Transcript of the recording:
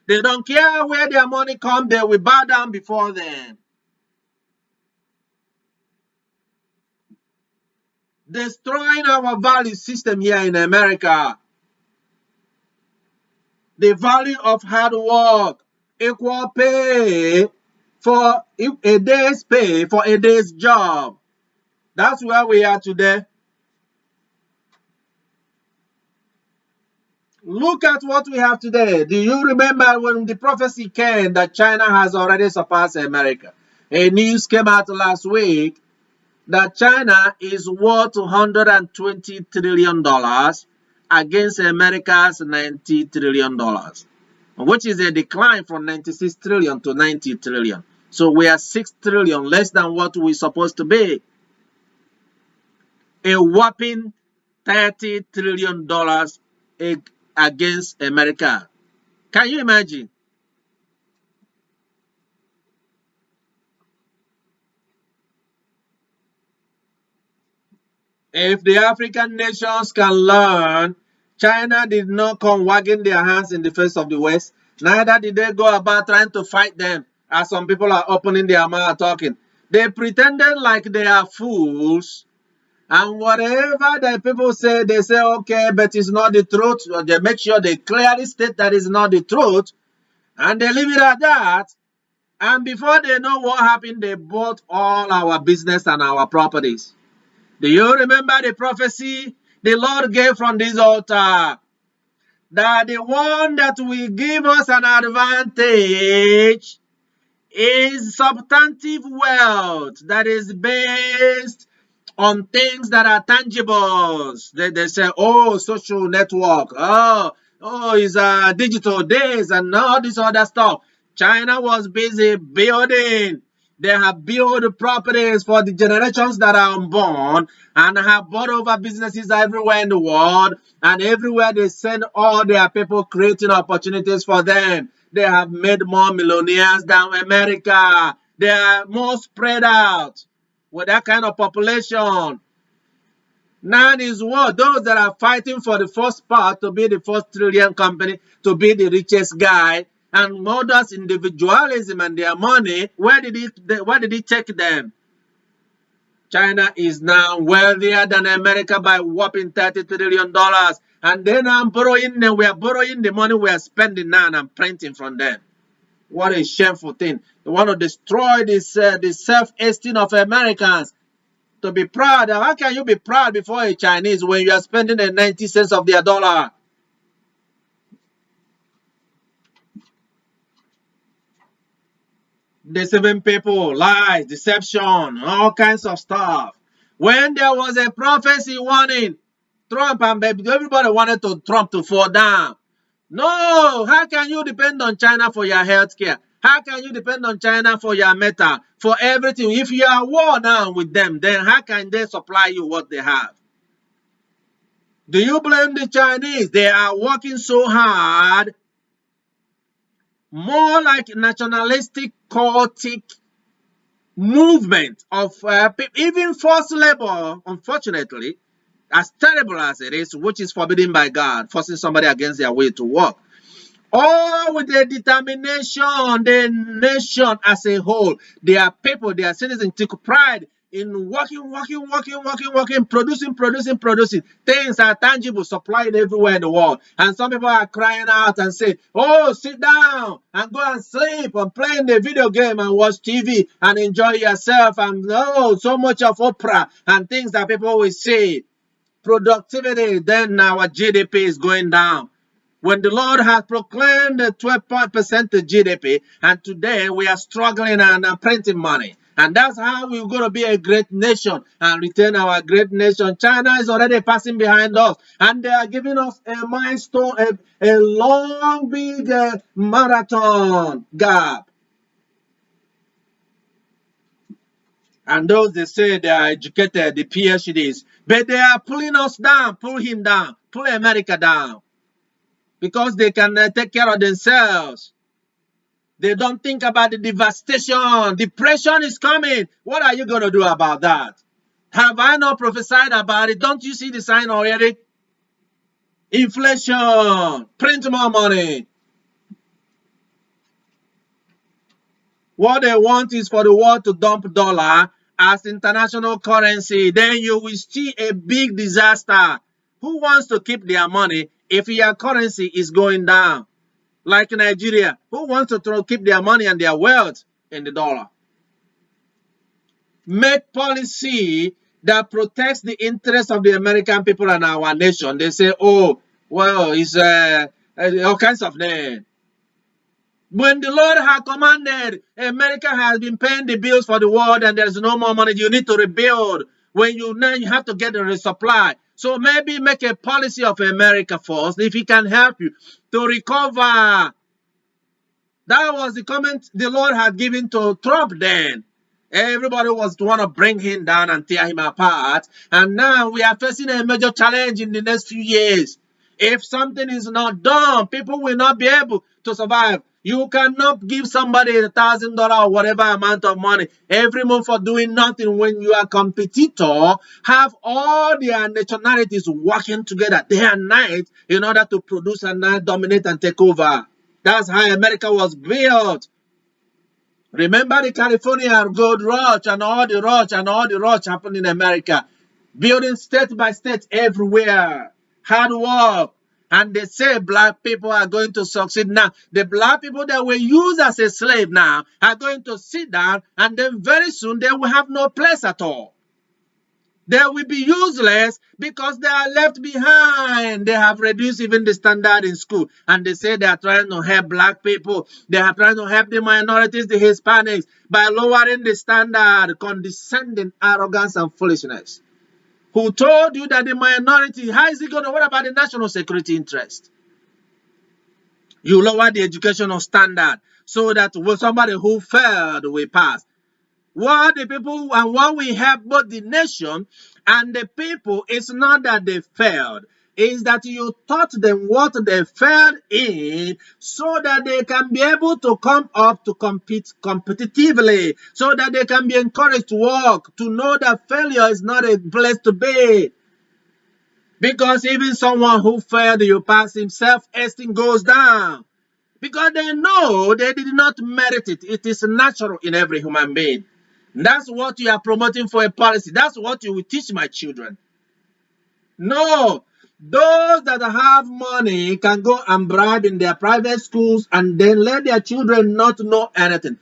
They don't care where their money comes, they will bow down before them. Destroying our value system here in America. The value of hard work, equal pay for a day's pay for a day's job. That's where we are today. Look at what we have today. Do you remember when the prophecy came that China has already surpassed America? A news came out last week that China is worth $120 trillion against America's $90 trillion, which is a decline from 96 trillion to 90 trillion. So we are 6 trillion less than what we're supposed to be. A whopping $30 trillion against America. Can you imagine? If the African nations can learn, China did not come wagging their hands in the face of the West. Neither did they go about trying to fight them, as some people are opening their mouth talking. They pretended like they are fools. And whatever the people say, they say, okay, but it's not the truth. They make sure they clearly state that it's not the truth. And they leave it at that. And before they know what happened, they bought all our business and our properties. Do you remember the prophecy the Lord gave from this altar? That the one that will give us an advantage is substantive wealth that is based on things that are tangibles. They say, oh, social network, it's digital days and all this other stuff. China was busy building. They have built properties for the generations that are unborn and have bought over businesses everywhere in the world. And everywhere they send all their people, creating opportunities for them. They have made more millionaires than America. They are more spread out with that kind of population. Now is what? Those that are fighting for the first part to be the first trillion company, to be the richest guy, and modern individualism and their money, where did it take them? China is now wealthier than America by whopping $30 trillion. And then we are borrowing the money we are spending now and printing from them. What a shameful thing. They want to destroy this the self-esteem of Americans. To be proud. How can you be proud before a Chinese when you are spending the 90 cents of their dollar? Deceiving people, lies, deception, all kinds of stuff. When there was a prophecy warning Trump, and everybody wanted Trump to fall down. No, how can you depend on China for your health care? How can you depend on China for your metal, for everything? If you are at war now with them, then how can they supply you what they have? Do you blame the Chinese? They are working so hard. More like nationalistic, cultic movement of even forced labor, unfortunately, as terrible as it is, which is forbidden by God, forcing somebody against their will to work. All with their determination, the nation as a whole, their people, their citizens took pride in working, producing. Things are tangible, supplied everywhere in the world. And some people are crying out and say, oh, sit down and go and sleep and play in the video game and watch TV and enjoy yourself. And oh, so much of opera and things that people will say. Productivity, then our GDP is going down. When the Lord has proclaimed the 12% GDP, and today we are struggling and printing money. And that's how we're going to be a great nation and retain our great nation. China is already passing behind us, and they are giving us a milestone, a long, big marathon gap. And those they say they are educated, the PhDs, but they are pulling us down, pull him down, pull America down. Because they can take care of themselves. They don't think about the devastation. Depression is coming. What are you going to do about that? Have I not prophesied about it? Don't you see the sign already? Inflation. Print more money. What they want is for the world to dump dollar as international currency. Then you will see a big disaster. Who wants to keep their money if your currency is going down? Like Nigeria, who wants to keep their money and their wealth in the dollar? Make policy that protects the interests of the American people and our nation. They say, oh, well, it's all kinds of names. When the Lord had commanded, America has been paying the bills for the world and there's no more money, you need to rebuild. When you have to get a resupply. So maybe make a policy of America first, if it can help you to recover. That was the comment the Lord had given to Trump then. Everybody was want to bring him down and tear him apart. And now we are facing a major challenge in the next few years. If something is not done, people will not be able to survive. You cannot give somebody $1,000 or whatever amount of money every month for doing nothing when you are competitor have all their nationalities working together day and night in order to produce and dominate and take over. That's how America was built. Remember the California gold rush and all the rush happened in America. Building state by state everywhere. Hard work. And they say black people are going to succeed now. The black people that were used as a slave now are going to sit down and then very soon they will have no place at all. They will be useless because they are left behind. They have reduced even the standard in school. And they say they are trying to help black people. They are trying to help the minorities, the Hispanics, by lowering the standard, condescending arrogance and foolishness. Who told you that the minority, how is it going to, what about the national security interest? You lower the educational standard so that somebody who failed will pass. What the people and what we help both the nation and the people is not that they failed. Is that you taught them what they failed in so that they can be able to come up to compete competitively, so that they can be encouraged to work, to know that failure is not a place to be. Because even someone who failed, you pass himself, esteem goes down. Because they know they did not merit it. It is natural in every human being. That's what you are promoting for a policy. That's what you will teach my children. No, those that have money can go and bribe in their private schools and then let their children not know anything.